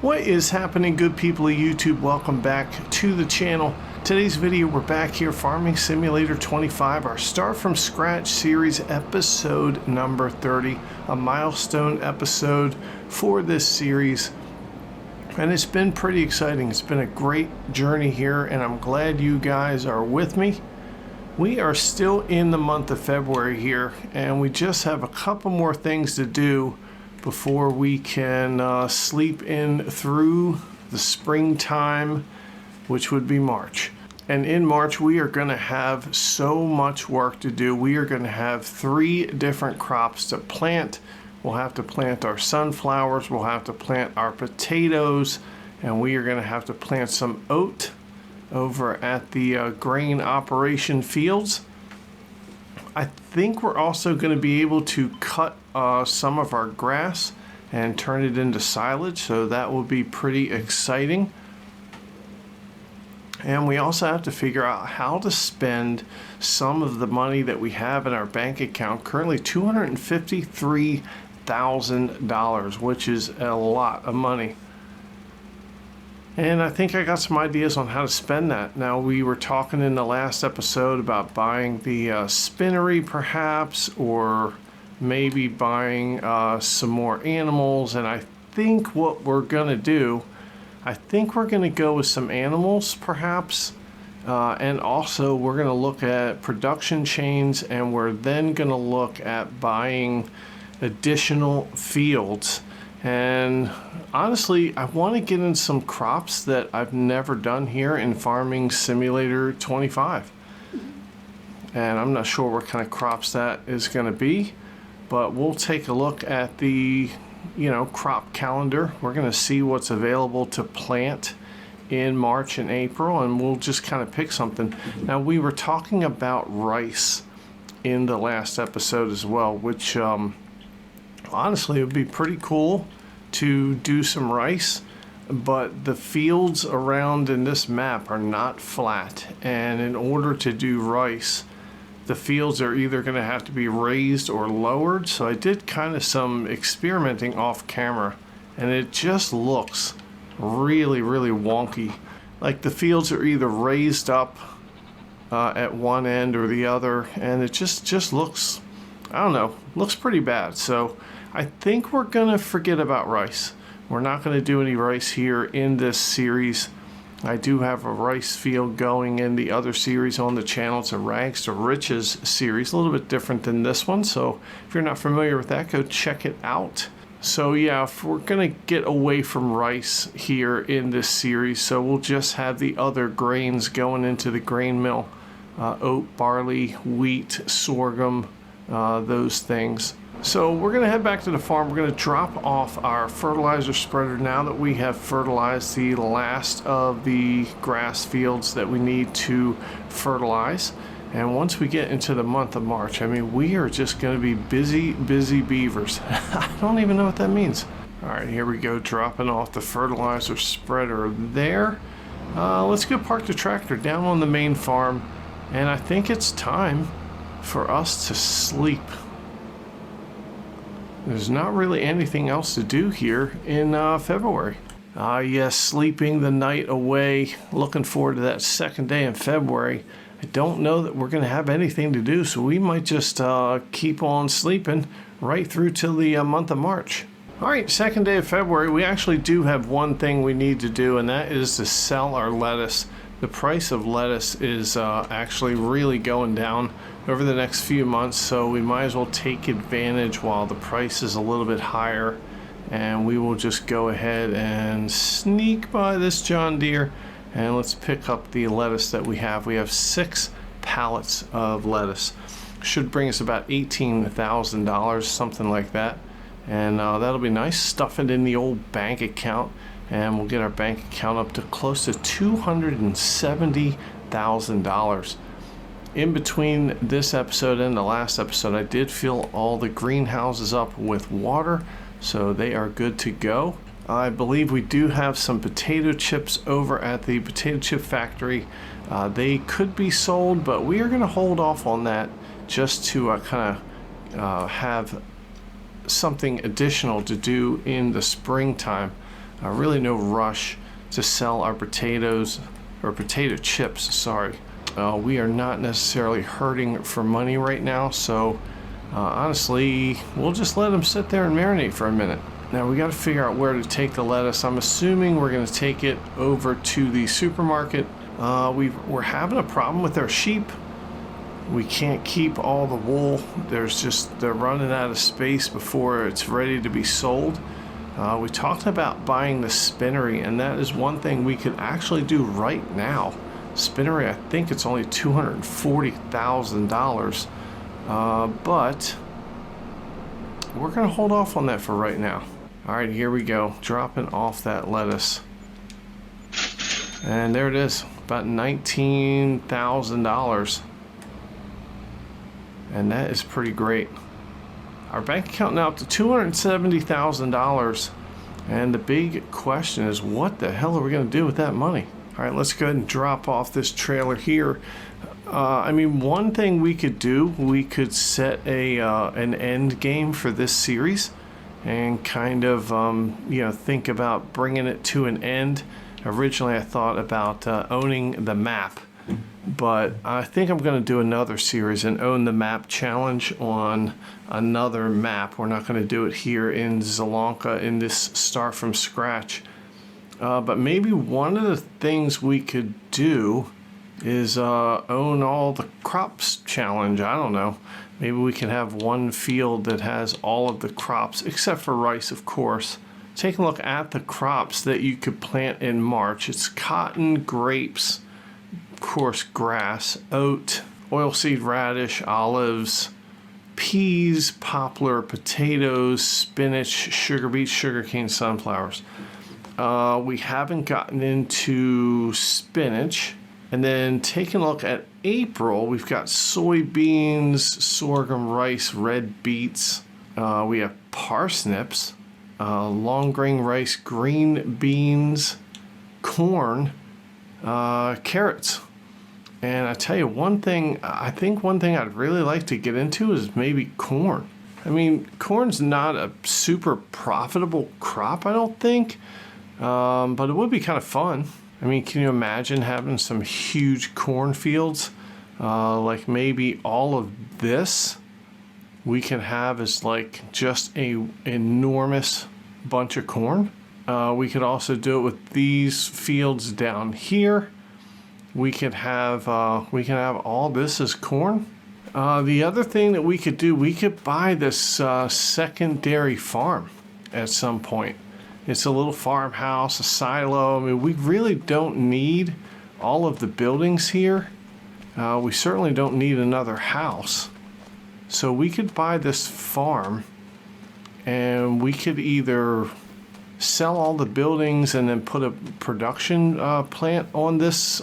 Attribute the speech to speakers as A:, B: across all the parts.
A: What is happening, good people of YouTube? Welcome back to the channel. Today's video, we're back here, Farming Simulator 25, our Start From Scratch series, episode number 30, a milestone episode for this series. And it's been pretty exciting. It's been a great journey here, and I'm glad you guys are with me. We are still in the month of February here, and we just have a couple more things to do before we can sleep in through the springtime, which would be March. And in March, we are going to have so much work to do. We are going to have 3 different crops to plant. We'll have to plant our sunflowers, we'll have to plant our potatoes, and we are going to have to plant some oat over at the grain operation fields. I think we're also going to be able to cut some of our grass and turn it into silage, so that will be pretty exciting. And we also have to figure out how to spend some of the money that we have in our bank account, currently $253,000, which is a lot of money. And I think I got some ideas on how to spend that. Now, we were talking in the last episode about buying the spinnery perhaps, or maybe buying some more animals. And I think what we're going to do, I think we're going to go with some animals perhaps. And also we're going to look at production chains, and we're then going to look at buying additional fields. And honestly, I want to get in some crops that I've never done here in Farming Simulator 25. And I'm not sure what kind of crops that is going to be, but we'll take a look at the, crop calendar. We're going to see what's available to plant in March and April, and we'll just kind of pick something. Now, we were talking about rice in the last episode as well, which honestly, it would be pretty cool to do some rice, but the fields around in this map are not flat, and in order to do rice, the fields are either going to have to be raised or lowered. So I did kind of some experimenting off camera, and it just looks really wonky. Like the fields are either raised up at one end or the other, and it just looks, I don't know, looks pretty bad. So I think we're going to forget about rice. We're not going to do any rice here in this series. I do have a rice field going in the other series on the channel. It's a Rags to Riches series, a little bit different than this one. So if you're not familiar with that, go check it out. So yeah, if we're going to get away from rice here in this series, so we'll just have the other grains going into the grain mill. Oat, barley, wheat, sorghum, those things. So we're going to head back to the farm. We're going to drop off our fertilizer spreader now that we have fertilized the last of the grass fields that we need to fertilize. And once we get into the month of March, I mean, we are just going to be busy beavers. I don't even know what that means. All right, here we go, dropping off the fertilizer spreader there. Let's go park the tractor down on the main farm. And I think it's time for us to sleep. There's not really anything else to do here in February. Yes, sleeping the night away. Looking forward to that second day in February. I don't know that we're going to have anything to do, so we might just keep on sleeping right through till the month of March. All right, second day of February. We actually do have one thing we need to do, and that is to sell our lettuce. The price of lettuce is actually really going down over the next few months, so we might as well take advantage while the price is a little bit higher, and we will just go ahead and sneak by this John Deere, and let's pick up the lettuce that we have. We have 6 pallets of lettuce. Should bring us about $18,000, something like that, and that'll be nice. Stuff it in the old bank account, and we'll get our bank account up to close to $270,000. In between this episode and the last episode, I did fill all the greenhouses up with water, so they are good to go. I believe we do have some potato chips over at the potato chip factory. They could be sold, but we are going to hold off on that just to kind of have something additional to do in the springtime. really no rush to sell our potatoes, or potato chips, sorry. We are not necessarily hurting for money right now, so honestly, we'll just let them sit there and marinate for a minute. Now we got to figure out where to take the lettuce. I'm assuming we're going to take it over to the supermarket. We're having a problem with our sheep. We can't keep all the wool. They're running out of space before it's ready to be sold. We talked about buying the spinnery, and that is one thing we could actually do right now. Spinnery, I think it's only $240,000, but we're going to hold off on that for right now. All right, here we go, dropping off that lettuce. And there it is, about $19,000. And that is pretty great. Our bank account now up to $270,000. And the big question is, what the hell are we going to do with that money? All right, let's go ahead and drop off this trailer here. I mean, one thing we could do, we could set an end game for this series and kind of, think about bringing it to an end. Originally, I thought about owning the map, but I think I'm going to do another series and own the map challenge on another map. We're not going to do it here in Zelonka in this start from scratch. But maybe one of the things we could do is own all the crops challenge. I don't know. Maybe we can have one field that has all of the crops, except for rice, of course. Take a look at the crops that you could plant in March. It's cotton, grapes, of course, grass, oat, oilseed radish, olives, peas, poplar, potatoes, spinach, sugar beets, sugarcane, sunflowers. We haven't gotten into spinach. And then taking a look at April, we've got soybeans, sorghum, rice, red beets. We have parsnips, long grain rice, green beans, corn, carrots. And I tell you one thing I'd really like to get into is maybe corn. I mean, corn's not a super profitable crop, I don't think, but it would be kind of fun. I mean, can you imagine having some huge cornfields? Like maybe all of this we can have as like just a enormous bunch of corn. We could also do it with these fields down here. We can have all this as corn. The other thing that we could do, we could buy this secondary farm at some point. It's a little farmhouse, a silo. I mean, we really don't need all of the buildings here. We certainly don't need another house. So we could buy this farm and we could either sell all the buildings and then put a production plant on this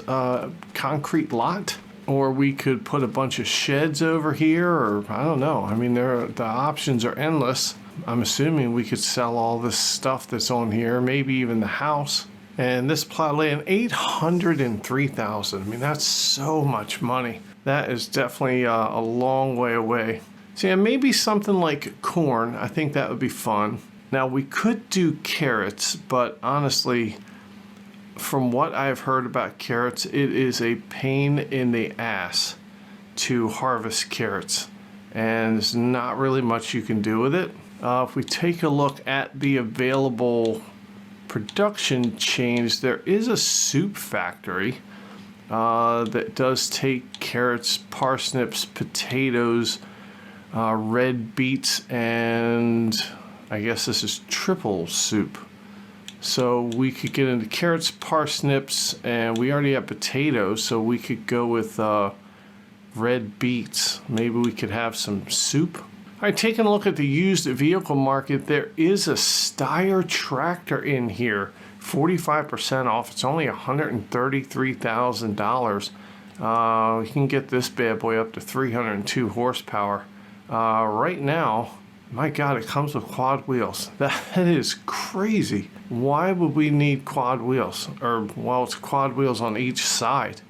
A: concrete lot, or we could put a bunch of sheds over here, or I don't know. I mean, the options are endless. I'm assuming we could sell all this stuff that's on here, maybe even the house. And this plot of land, $803,000. I mean, that's so much money. That is definitely a long way away. So yeah, maybe something like corn. I think that would be fun. Now, we could do carrots, but honestly, from what I've heard about carrots, it is a pain in the ass to harvest carrots. And there's not really much you can do with it. If we take a look at the available production chains, there is a soup factory that does take carrots, parsnips, potatoes, red beets, and I guess this is triple soup. So we could get into carrots, parsnips, and we already have potatoes, so we could go with red beets. Maybe we could have some soup. All right, taking a look at the used vehicle market, there is a Steyr tractor in here, 45% off. It's only $133,000. You can get this bad boy up to 302 horsepower. Right now, my God, it comes with quad wheels. That is crazy. Why would we need quad wheels? Well, it's quad wheels on each side.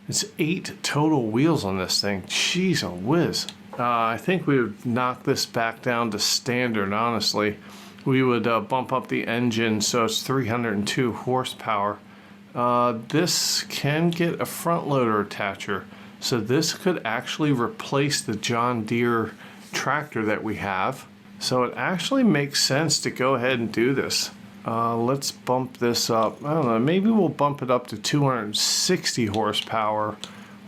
A: It's 8 total wheels on this thing. Jeez, a whiz. I think we would knock this back down to standard, honestly. we would bump up the engine so it's 302 horsepower. This can get a front loader attacher, so this could actually replace the John Deere tractor that we have. So it actually makes sense to go ahead and do this. Let's bump this up. I don't know, maybe we'll bump it up to 260 horsepower.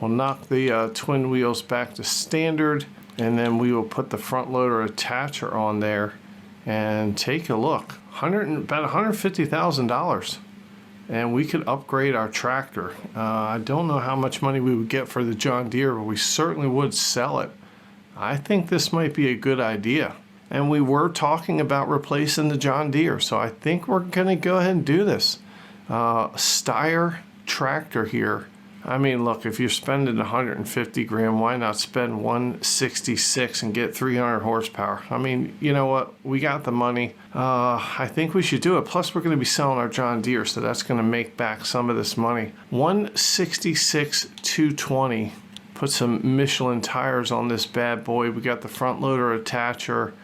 A: We'll knock the twin wheels back to standard, and then we will put the front loader attacher on there and take a look. About $150,000. And we could upgrade our tractor. I don't know how much money we would get for the John Deere, but we certainly would sell it. I think this might be a good idea. And we were talking about replacing the John Deere, so I think we're gonna go ahead and do this. Steyr tractor here. I mean, look, if you're spending 150 grand, why not spend 166 and get 300 horsepower? I mean, you know what? We got the money. I think we should do it. Plus, we're going to be selling our John Deere, so that's going to make back some of this money. 166 220. Put some Michelin tires on this bad boy. We got the front loader attacher.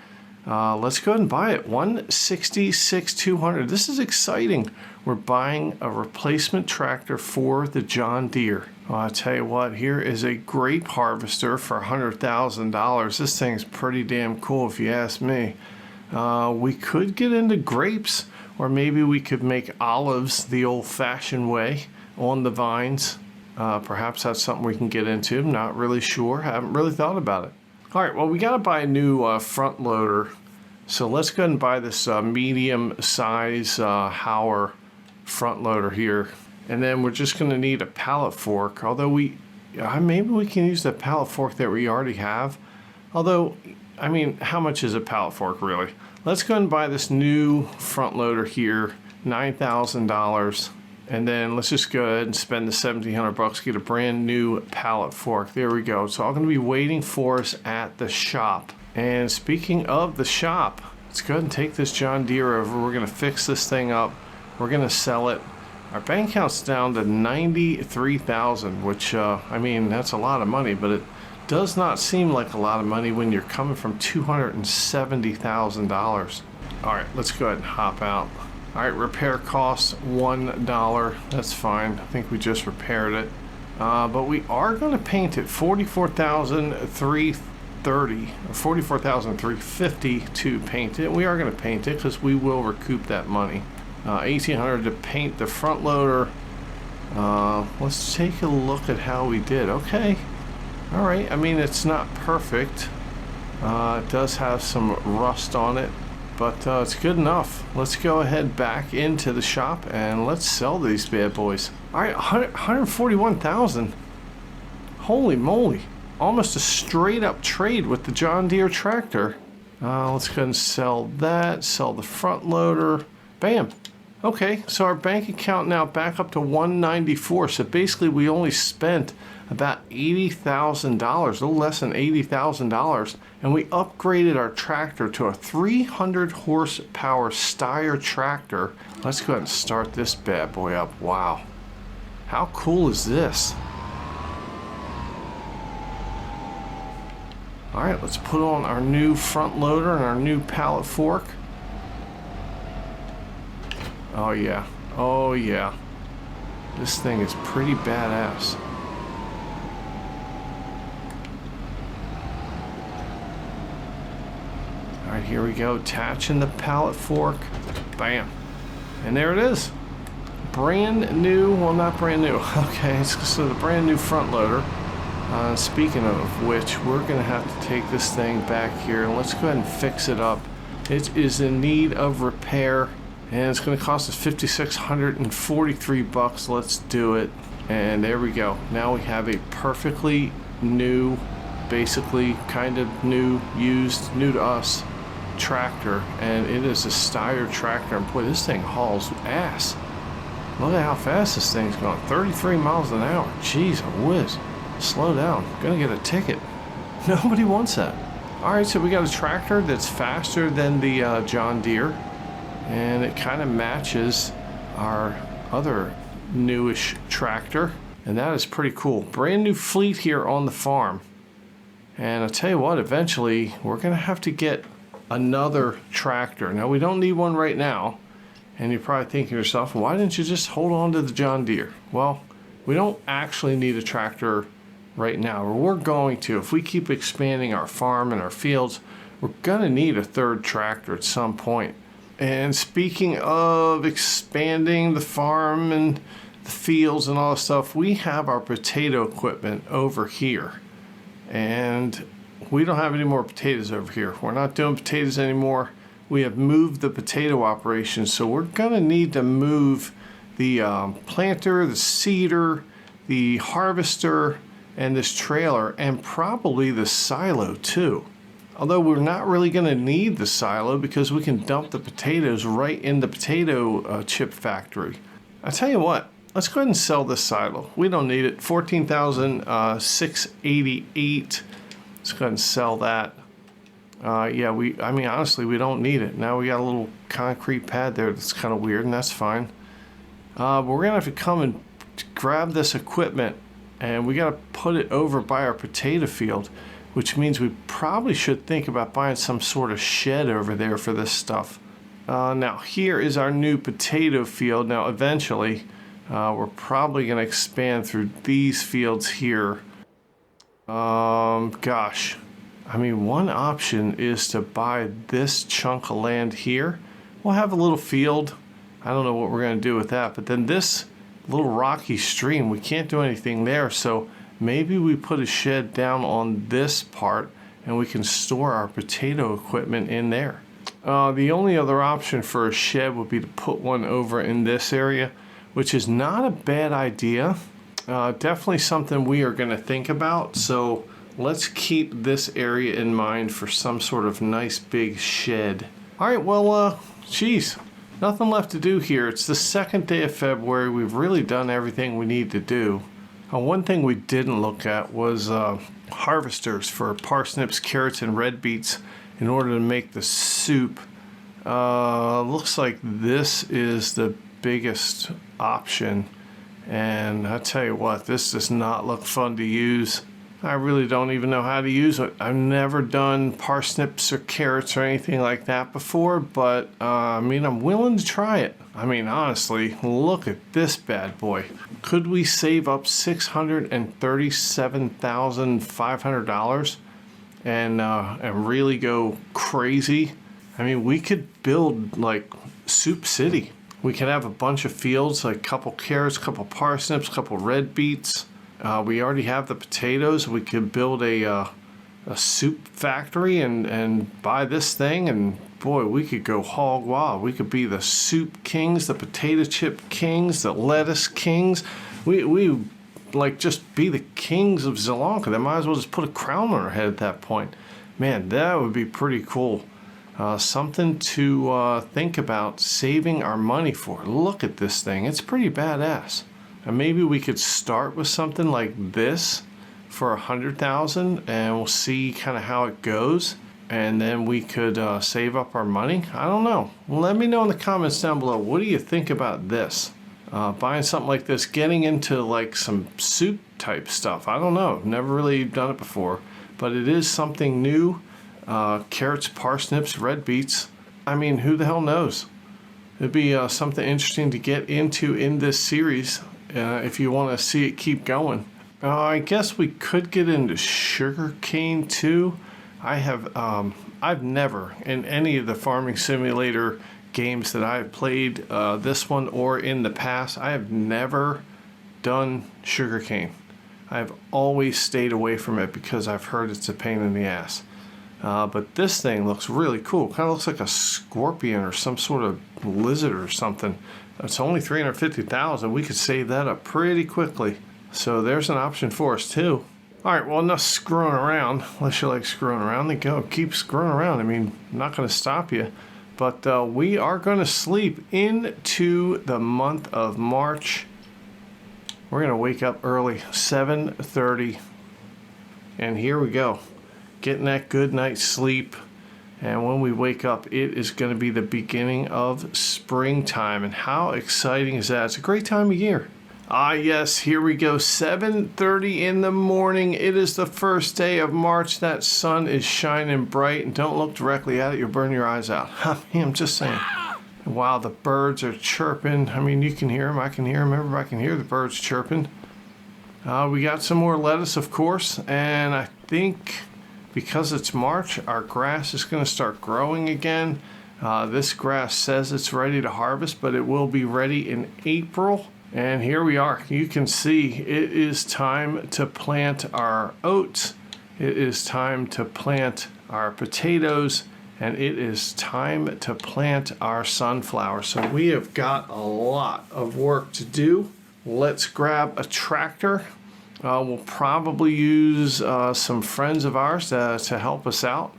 A: Let's go ahead and buy it. 166 200. This is exciting. We're buying a replacement tractor for the John Deere. Oh, I tell you what, here is a grape harvester for $100,000. This thing's pretty damn cool if you ask me. We could get into grapes, or maybe we could make olives the old-fashioned way on the vines. Perhaps that's something we can get into. I'm not really sure. Haven't really thought about it. All right, well, we got to buy a new front loader. So let's go ahead and buy this medium size Hauer front loader here. And then we're just going to need a pallet fork. Although maybe we can use the pallet fork that we already have. Although, I mean, how much is a pallet fork really? Let's go ahead and buy this new front loader here, $9,000. And then let's just go ahead and spend the $1,700, get a brand new pallet fork. There we go. It's all going to be waiting for us at the shop. And speaking of the shop, let's go ahead and take this John Deere over. We're going to fix this thing up. We're going to sell it. Our bank account's down to $93,000, which, I mean, that's a lot of money, but it does not seem like a lot of money when you're coming from $270,000. All right, let's go ahead and hop out. All right, repair costs $1. That's fine. I think we just repaired it. But we are going to paint it $44,330 or $44,350 to paint it. We are going to paint it because we will recoup that money. $1,800 to paint the front loader. Let's take a look at how we did. Okay. All right. I mean, it's not perfect. It does have some rust on it, but it's good enough. Let's go ahead back into the shop and let's sell these bad boys. All right, $141,000. Holy moly. Almost a straight up trade with the John Deere tractor. Let's go ahead and sell that, sell the front loader. Bam. Okay, so our bank account now back up to $194. So basically we only spent about $80,000, a little less than $80,000, and we upgraded our tractor to a 300 horsepower Steyr tractor. Let's go ahead and start this bad boy up. Wow. How cool is this? All right, let's put on our new front loader and our new pallet fork. Oh yeah, oh yeah. This thing is pretty badass. All right, here we go, attaching the pallet fork. Bam. And there it is. Brand new, well not brand new, okay, so the brand new front loader. Speaking of which, we're gonna have to take this thing back here and let's go ahead and fix it up. It is in need of repair. And it's going to cost us $5,643. Let's do it. And there we go. Now we have a perfectly new, basically kind of new, used, new to us tractor. And it is a Steyr tractor. And boy, this thing hauls ass. Look at how fast this thing's going. 33 miles an hour. Jeez, a whiz. Slow down. Gonna get a ticket. Nobody wants that. All right, so we got a tractor that's faster than the John Deere. And it kind of matches our other newish tractor, and that is pretty cool. Brand new fleet here on the farm. And I'll tell you what, eventually we're gonna have to get another tractor. Now we don't need one right now, and you're probably thinking to yourself, why didn't you just hold on to the John Deere? Well, we don't actually need a tractor right now, or we're going to. If we keep expanding our farm and our fields, we're gonna need a third tractor at some point. And speaking of expanding the farm and the fields and all this stuff, we have our potato equipment over here. And we don't have any more potatoes over here. We're not doing potatoes anymore. We have moved the potato operation, so we're gonna need to move the planter, the seeder, the harvester, and this trailer, and probably the silo too. Although we're not really going to need the silo because we can dump the potatoes right in the potato chip factory. I tell you what, let's go ahead and sell this silo. We don't need it. $14,688. Let's go ahead and sell that. Yeah, I mean, honestly, we don't need it. Now we got a little concrete pad there that's kind of weird, and that's fine. But we're going to have to come and grab this equipment, and we got to put it over by our potato field, which means we probably should think about buying some sort of shed over there for this stuff. Now here is our new potato field. Now eventually we're probably going to expand through these fields here. Gosh, I mean, one option is to buy this chunk of land here. We'll have a little field. I don't know what we're going to do with that, but then this little rocky stream, we can't do anything there, so maybe we put a shed down on this part and we can store our potato equipment in there. The only other option for a shed would be to put one over in this area, which is not a bad idea. Definitely something we are going to think about. So let's keep this area in mind for some sort of nice big shed. All right, well, geez, nothing left to do here. It's the second day of February. We've really done everything we need to do. One thing we didn't look at was harvesters for parsnips, carrots, and red beets in order to make the soup. Looks like this is the biggest option, and I tell you what, this does not look fun to use. I really don't even know how to use it. I've never done parsnips or carrots or anything like that before, but I mean, I'm willing to try it. I mean, honestly, look at this bad boy. Could we save up $637,500 and really go crazy? I mean, we could build like Soup City. We could have a bunch of fields, like a couple carrots, a couple parsnips, a couple red beets. We already have the potatoes. We could build a soup factory and buy this thing, and boy, we could go hog wild. We could be the soup kings, the potato chip kings, the lettuce kings. We like just be the kings of Sri Lanka. They might as well just put a crown on our head at that point. Man, that would be pretty cool. Something to think about saving our money for. Look at this thing. It's pretty badass. And maybe we could start with something like this for $100,000, and we'll see kind of how it goes, and then we could save up our money. I don't know. Let me know in the comments down below. What do you think about this? Buying something like this, getting into like some soup type stuff. I don't know. Never really done it before, but it is something new. Carrots, parsnips, red beets. I mean, who the hell knows? It'd be something interesting to get into in this series. If you want to see it keep going. I guess we could get into sugarcane too. I've never, in any of the farming simulator games that I've played, this one or in the past, I have never done sugarcane. I've always stayed away from it because I've heard it's a pain in the ass. But this thing looks really cool. Kind of looks like a scorpion or some sort of lizard or something. It's only $350,000. We could save that up pretty quickly. So there's an option for us too. All right, well, enough screwing around. Unless you like screwing around, then go. Keep screwing around. I mean, I'm not going to stop you. But we are going to sleep into the month of March. We're going to wake up early, 7:30. And here we go. Getting that good night's sleep. And when we wake up, it is going to be the beginning of springtime. And how exciting is that? It's a great time of year. Ah, yes, here we go. 7:30 in the morning. It is the first day of March. That sun is shining bright. And don't look directly at it. You'll burn your eyes out. I'm just saying. Wow, the birds are chirping. I mean, you can hear them. I can hear them. Everybody can hear the birds chirping. We got some more lettuce, of course. And I think because it's March, our grass is going to start growing again. This grass says it's ready to harvest, but it will be ready in April. And here we are. You can see it is time to plant our oats. It is time to plant our potatoes. And it is time to plant our sunflower. So we have got a lot of work to do. Let's grab a tractor. We'll probably use some friends of ours to help us out,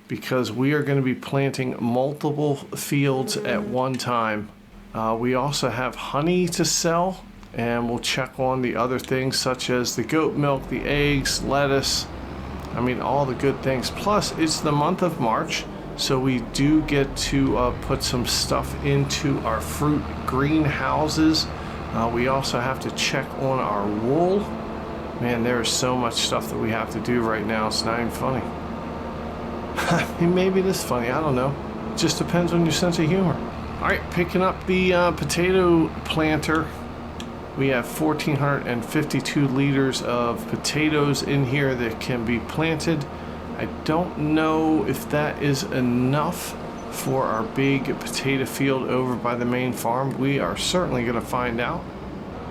A: because we are going to be planting multiple fields at one time. We also have honey to sell, and we'll check on the other things such as the goat milk, the eggs, lettuce. I mean, all the good things. Plus, it's the month of March, so we do get to put some stuff into our fruit greenhouses. We also have to check on our wool. Man, there is so much stuff that we have to do right now. It's not even funny. Maybe it is funny. I don't know. It just depends on your sense of humor. All right, picking up the potato planter. We have 1,452 liters of potatoes in here that can be planted. I don't know if that is enough for our big potato field over by the main farm. We are certainly going to find out.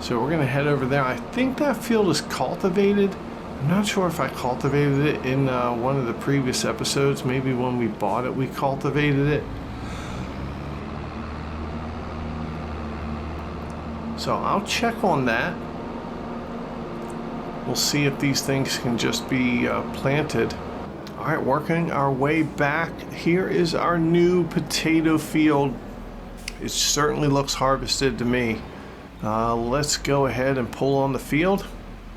A: So we're going to head over there. I think that field is cultivated. I'm not sure if I cultivated it in one of the previous episodes. Maybe when we bought it, we cultivated it. So I'll check on that. We'll see if these things can just be planted. All right, working our way back. Here is our new potato field. It certainly looks harvested to me. Let's go ahead and pull on the field.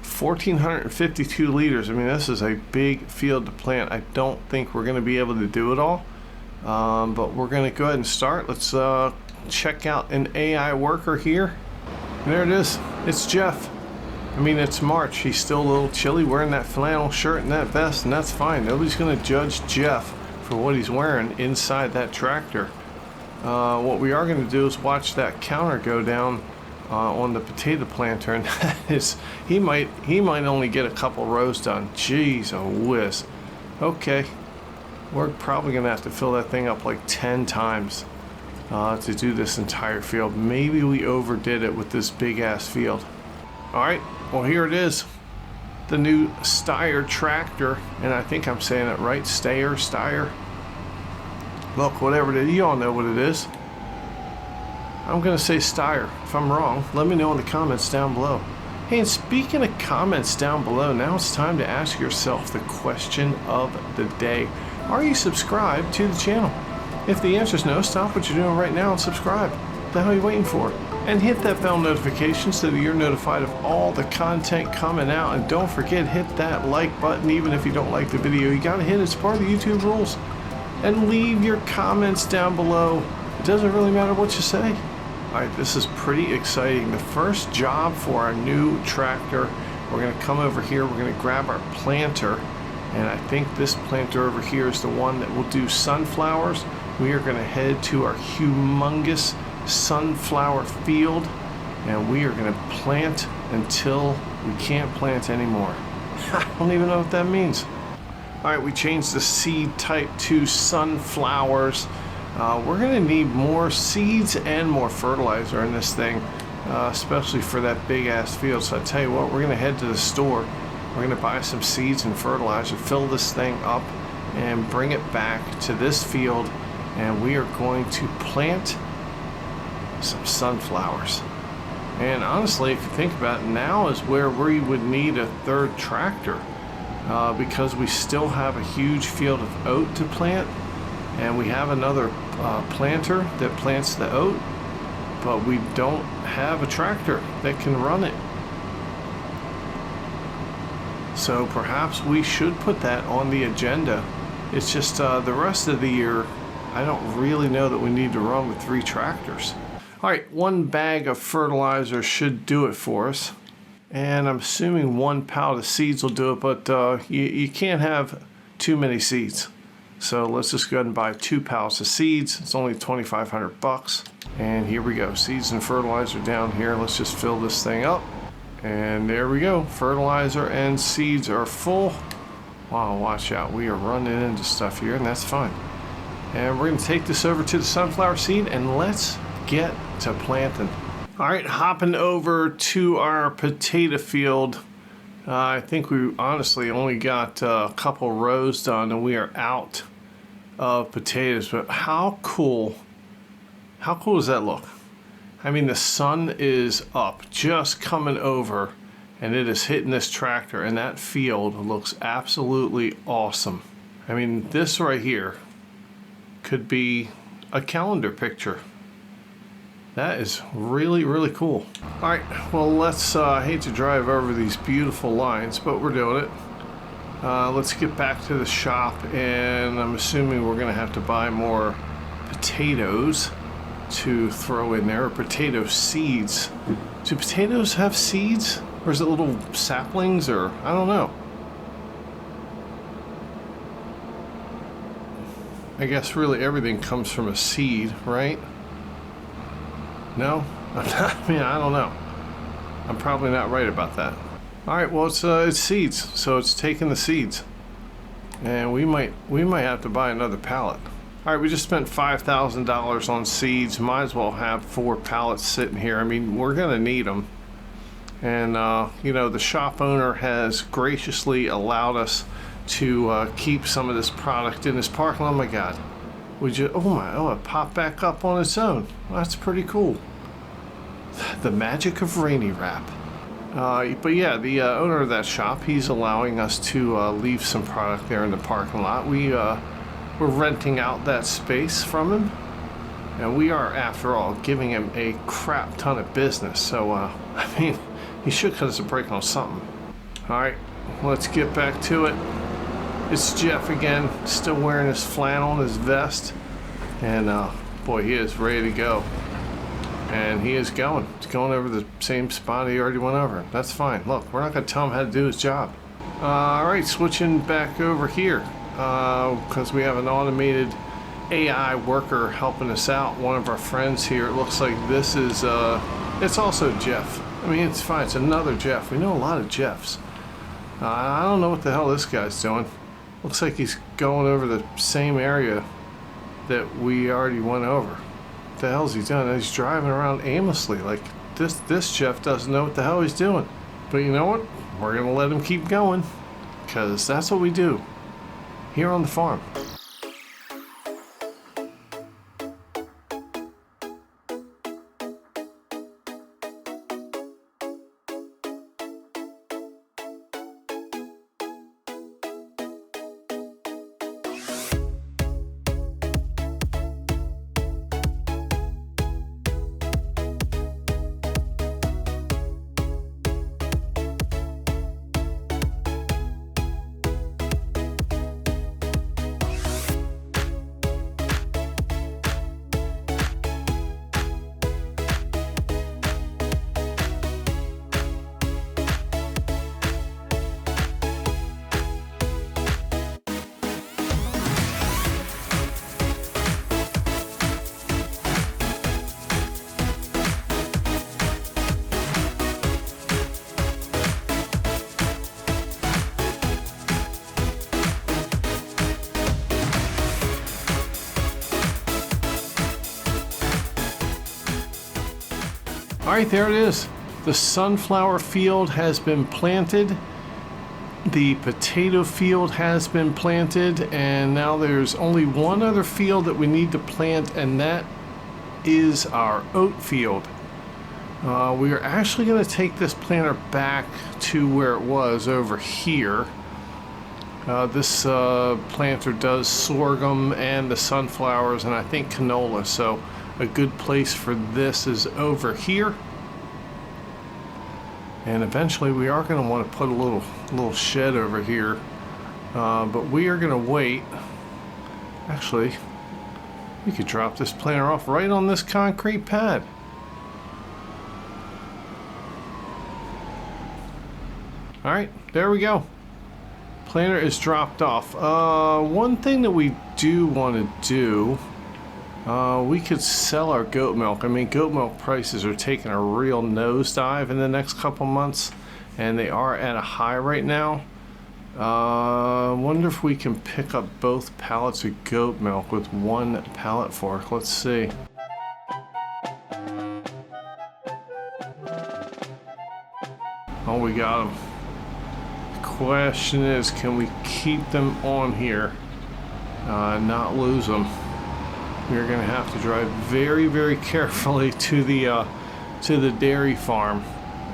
A: 1,452 liters. I mean, this is a big field to plant. I don't think we're going to be able to do it all, but we're going to go ahead and start. Let's check out an AI worker here. And there it is. It's Jeff. I mean, it's March. He's still a little chilly, wearing that flannel shirt and that vest, and that's fine. Nobody's going to judge Jeff for what he's wearing inside that tractor. What we are going to do is watch that counter go down on the potato planter, and he might only get a couple rows done. Jeez, a whiz. Okay, we're probably going to have to fill that thing up like 10 times. To do this entire field. Maybe we overdid it with this big ass field. All right, well, here it is, the new Steyr tractor, and I think I'm saying it right. Steyr. Look, whatever it is, you all know what it is. I'm gonna say Steyr. If I'm wrong, let me know in the comments down below. Hey, and speaking of comments down below, now it's time to ask yourself the question of the day. Are you subscribed to the channel? If the answer is no, stop what you're doing right now and subscribe. What the hell are you waiting for? And hit that bell notification so that you're notified of all the content coming out. And don't forget, hit that like button even if you don't like the video. You gotta hit it. It's part of the YouTube rules. And leave your comments down below. It doesn't really matter what you say. All right, this is pretty exciting. The first job for our new tractor. We're gonna come over here. We're gonna grab our planter. And I think this planter over here is the one that will do sunflowers. We are going to head to our humongous sunflower field, and we are going to plant until we can't plant anymore. I don't even know what that means. All right, we changed the seed type to sunflowers. We're going to need more seeds and more fertilizer in this thing, especially for that big ass field. So I tell you what, we're going to head to the store. We're going to buy some seeds and fertilizer, fill this thing up, and bring it back to this field. And we are going to plant some sunflowers. And honestly, if you think about it, now is where we would need a third tractor, because we still have a huge field of oat to plant, and we have another planter that plants the oat, but we don't have a tractor that can run it. So perhaps we should put that on the agenda. It's just the rest of the year, I don't really know that we need to run with 3 tractors. All right, 1 bag of fertilizer should do it for us. And I'm assuming 1 pallet of seeds will do it, but you can't have too many seeds. So let's just go ahead and buy 2 pallets of seeds. It's only $2,500. And here we go, seeds and fertilizer down here. Let's just fill this thing up. And there we go, fertilizer and seeds are full. Wow, watch out, we are running into stuff here, and that's fine. And we're gonna take this over to the sunflower seed, and let's get to planting. All right, hopping over to our potato field. I think we honestly only got a couple rows done, and we are out of potatoes. But how cool does that look? I mean, the sun is up, just coming over, and it is hitting this tractor, and that field looks absolutely awesome. I mean, this right here could be a calendar picture. That is really, really cool. All right, well, let's, I hate to drive over these beautiful lines, but we're doing it. Let's get back to the shop, and I'm assuming we're gonna have to buy more potatoes to throw in there, or potato seeds. Do potatoes have seeds? Or is it little saplings, or I don't know. I guess really everything comes from a seed, right? No? I mean, I don't know. I'm probably not right about that. All right, well, it's seeds, so it's taking the seeds. And we might have to buy another pallet. All right, we just spent $5,000 on seeds. Might as well have 4 pallets sitting here. I mean, we're gonna need them. And, you know, the shop owner has graciously allowed us to keep some of this product in this parking lot. Oh my God. It popped back up on its own. That's pretty cool. The magic of Rainy Wrap. But yeah, the owner of that shop, he's allowing us to leave some product there in the parking lot. We're renting out that space from him, and we are, after all, giving him a crap ton of business. So, I mean, he should cut us a break on something. All right, let's get back to it. It's Jeff again, still wearing his flannel and his vest, and boy, he is ready to go. And he is going. He's going over the same spot he already went over. That's fine. Look, we're not going to tell him how to do his job. All right, switching back over here, because we have an automated AI worker helping us out. One of our friends here. It looks like this is, it's also Jeff. I mean, it's fine. It's another Jeff. We know a lot of Jeffs. I don't know what the hell this guy's doing. Looks like he's going over the same area that we already went over. What the hell's he doing? He's driving around aimlessly. Like, this Jeff doesn't know what the hell he's doing. But you know what? We're going to let him keep going, because that's what we do here on the farm. All right, there it is. The sunflower field has been planted. The potato field has been planted, and now there's only one other field that we need to plant, and that is our oat field. We are actually going to take this planter back to where it was over here. This planter does sorghum and the sunflowers, and I think canola, so a good place for this is over here. And eventually we are going to want to put a little shed over here, but we are going to wait. Actually, we could drop this planter off right on this concrete pad. All right, there we go. Planter is dropped off. One thing that we do want to do, we could sell our goat milk. I mean, goat milk prices are taking a real nosedive in the next couple months, and they are at a high right now. Wonder if we can pick up both pallets of goat milk with one pallet fork. Let's see. Oh, we got them. The question is, can we keep them on here, not lose them? We're gonna have to drive very, very carefully to the dairy farm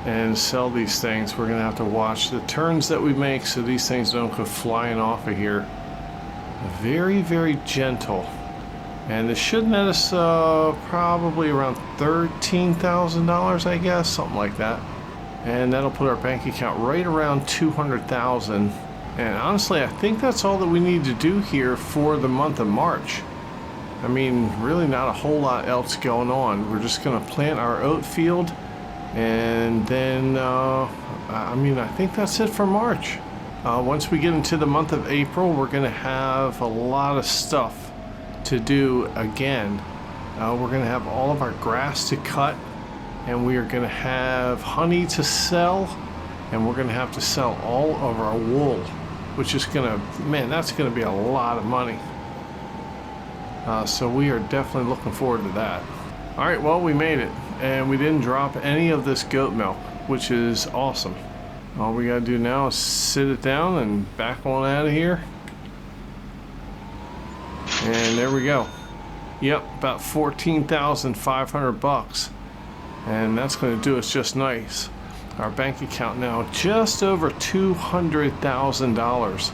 A: and sell these things. We're gonna have to watch the turns that we make so these things don't go flying off of here. Very, very gentle. And this should net us probably around $13,000, I guess, something like that. And that'll put our bank account right around 200,000. And honestly, I think that's all that we need to do here for the month of March. I mean, really not a whole lot else going on. We're just gonna plant our oat field, and then, I mean, I think that's it for March. Once we get into the month of April, we're gonna have a lot of stuff to do again. We're gonna have all of our grass to cut, and we are gonna have honey to sell, and we're gonna have to sell all of our wool, which is gonna, man, that's gonna be a lot of money. So we are definitely looking forward to that. All right, well, we made it, and we didn't drop any of this goat milk, which is awesome. All we gotta do now is sit it down and back on out of here. And there we go. Yep, about 14,500 bucks. And that's going to do us just nice. Our bank account now just over $200,000.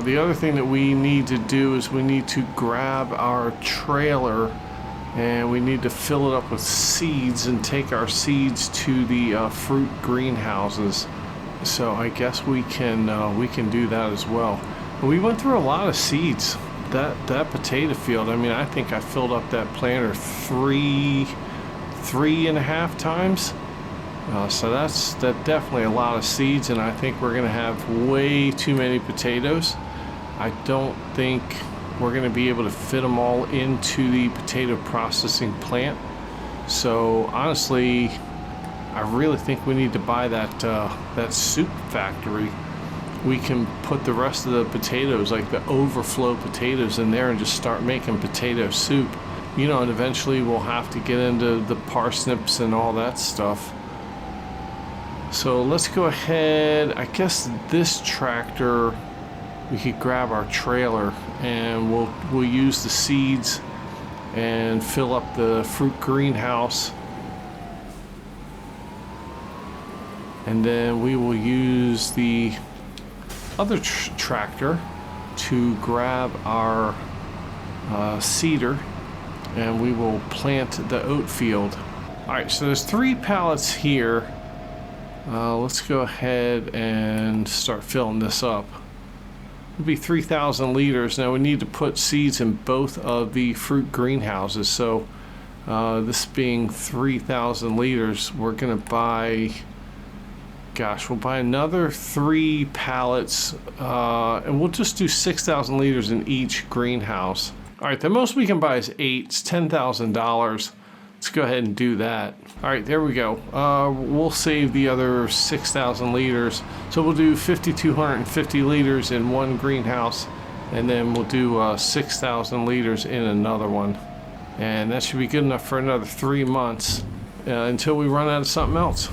A: The other thing that we need to do is we need to grab our trailer, and we need to fill it up with seeds and take our seeds to the fruit greenhouses. So I guess we can do that as well. We went through a lot of seeds. That potato field, I mean, I think I filled up that planter three and a half times. So that's definitely a lot of seeds, and I think we're gonna have way too many potatoes. I don't think we're gonna be able to fit them all into the potato processing plant. So honestly, I really think we need to buy that soup factory. We can put the rest of the potatoes, like the overflow potatoes, in there and just start making potato soup. You know, and eventually we'll have to get into the parsnips and all that stuff. So let's go ahead. I guess this tractor, we could grab our trailer, and we'll use the seeds and fill up the fruit greenhouse. And then we will use the other tractor to grab our seeder, and we will plant the oat field. All right, so there's 3 pallets here. Let's go ahead and start filling this up. It'll be 3,000 liters. Now we need to put seeds in both of the fruit greenhouses. So this being 3,000 liters, we're gonna buy, gosh, we'll buy another 3 pallets, and we'll just do 6,000 liters in each greenhouse. All right, the most we can buy is 8. It's $10,000. Let's go ahead and do that. All right, there we go. We'll save the other 6,000 liters. So we'll do 5,250 liters in one greenhouse, and then we'll do 6,000 liters in another one. And that should be good enough for another 3 months until we run out of something else.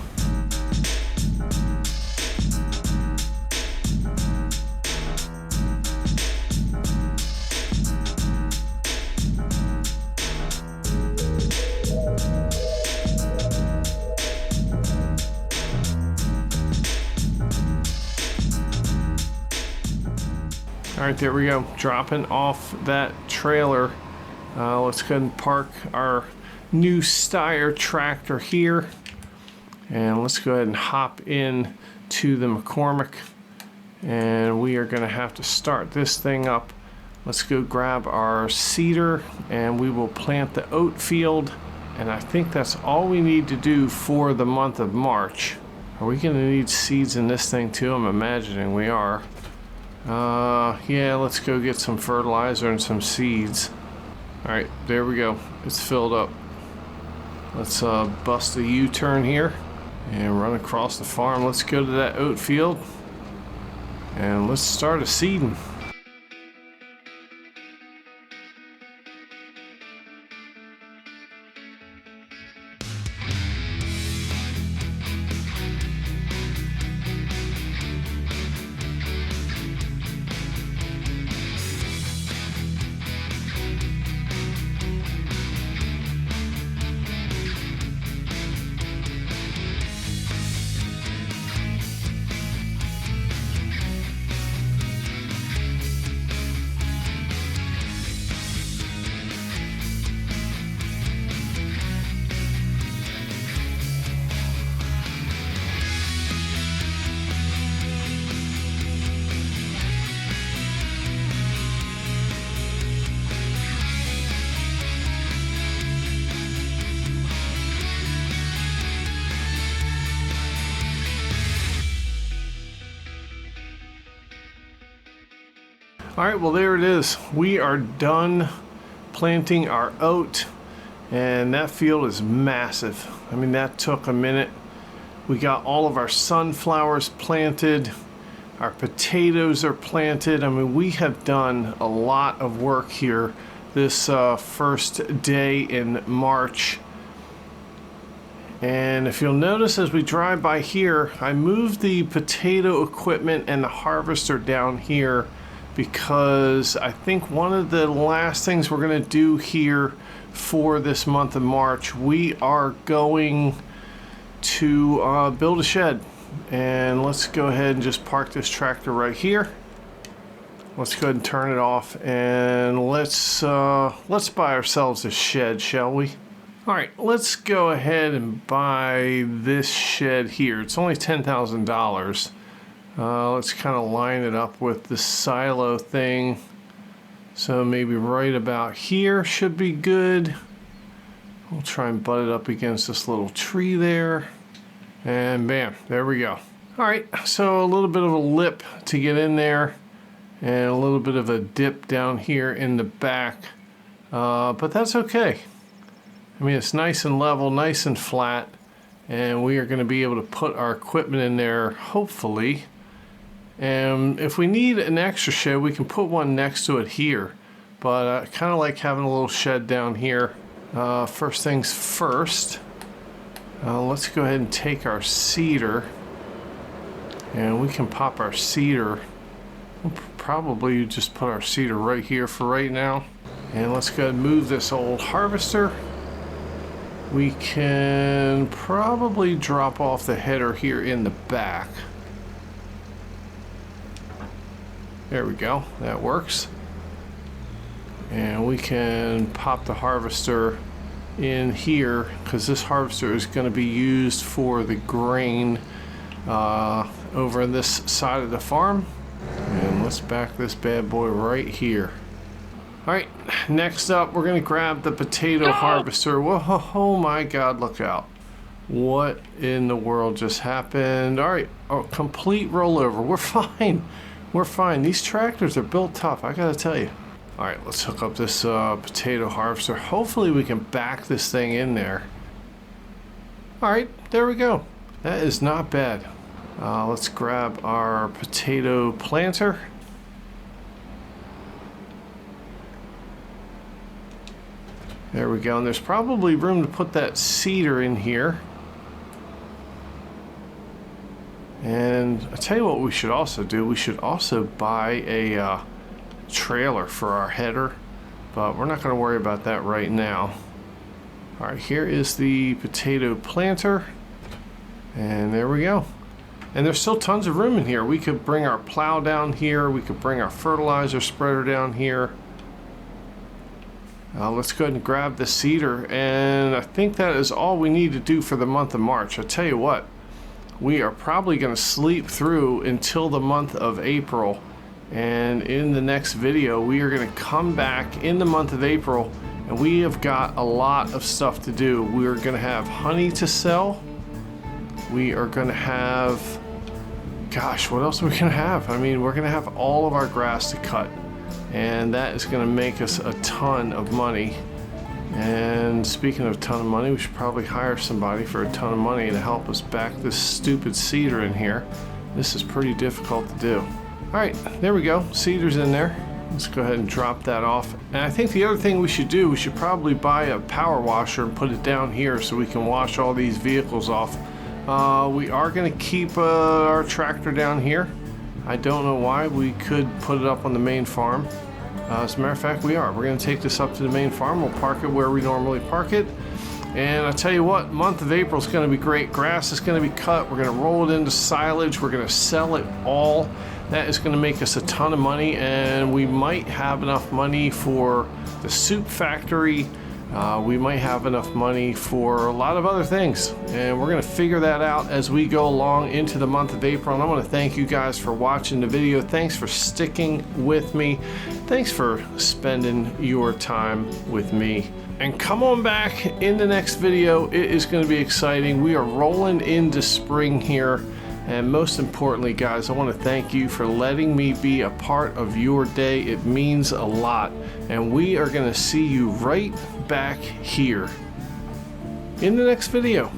A: All right, there we go. Dropping off that trailer. Let's go ahead and park our new Steyr tractor here. And let's go ahead and hop in to the McCormick. And we are gonna have to start this thing up. Let's go grab our seeder, and we will plant the oat field. And I think that's all we need to do for the month of March. Are we gonna need seeds in this thing too? I'm imagining we are. Yeah, let's go get some fertilizer and some seeds. All right, there we go. It's filled up. Let's bust a U-turn here and run across the farm. Let's go to that oat field and let's start a seeding. All right, well, there it is. We are done planting our oat, and that field is massive. I mean, that took a minute. We got all of our sunflowers planted. Our potatoes are planted. I mean, we have done a lot of work here this first day in March. And if you'll notice as we drive by here, I moved the potato equipment and the harvester down here because I think one of the last things we're going to do here for this month of March, we are going to build a shed. And let's go ahead and just park this tractor right here. Let's go ahead and turn it off, and let's buy ourselves a shed, shall we? All right, let's go ahead and buy this shed here. It's only $10,000. Let's kind of line it up with the silo thing. So maybe right about here should be good. We'll try and butt it up against this little tree there. And bam, there we go. All right, so a little bit of a lip to get in there and a little bit of a dip down here in the back. But that's okay. I mean, it's nice and level, nice and flat. And we are gonna be able to put our equipment in there, hopefully. And if we need an extra shed, we can put one next to it here. But I kind of like having a little shed down here. First things first, let's go ahead and take our cedar. And we can pop our cedar. We'll probably just put our cedar right here for right now. And let's go ahead and move this old harvester. We can probably drop off the header here in the back. There we go, that works. And we can pop the harvester in here because this harvester is going to be used for the grain over on this side of the farm. And let's back this bad boy right here. All right, next up we're going to grab the potato harvester. Whoa, oh my God, look out. What in the world just happened? All right, complete rollover. We're fine. We're fine. These tractors are built tough, I gotta tell you. All right, let's hook up this potato harvester. Hopefully we can back this thing in there. All right, there we go. That is not bad. Let's grab our potato planter. There we go, and there's probably room to put that cedar in here. And I tell you what we should also do. We should also buy a trailer for our header, but we're not going to worry about that right now. All right, here is the potato planter, and there we go. And there's still tons of room in here. We could bring our plow down here. We could bring our fertilizer spreader down here. Let's go ahead and grab the cedar, and I think that is all we need to do for the month of March. I tell you what, we are probably going to sleep through until the month of April, and in the next video we are going to come back in the month of April, and we have got a lot of stuff to do. We are going to have honey to sell, We are going to have, gosh, what else are we going to have? I mean, we're going to have all of our grass to cut, and that is going to make us a ton of money. And speaking of a ton of money, we should probably hire somebody for a ton of money to help us back this stupid cedar in here. This is pretty difficult to do. All right, there we go. Cedar's in there. Let's go ahead and drop that off. And I think the other thing we should do, we should probably buy a power washer and put it down here so we can wash all these vehicles off. We are going to keep our tractor down here. I don't know why. We could put it up on the main farm. As a matter of fact, we are. We're going to take this up to the main farm. We'll park it where we normally park it. And I tell you what, month of April is going to be great. Grass is going to be cut. We're going to roll it into silage. We're going to sell it all. That is going to make us a ton of money, and we might have enough money for the soup factory. We might have enough money for a lot of other things, and we're going to figure that out as we go along into the month of April. And I want to thank you guys for watching the video. Thanks for sticking with me. Thanks for spending your time with me. And come on back in the next video. It is going to be exciting. We are rolling into spring here. And most importantly, guys, I want to thank you for letting me be a part of your day. It means a lot. And we are going to see you right back here in the next video.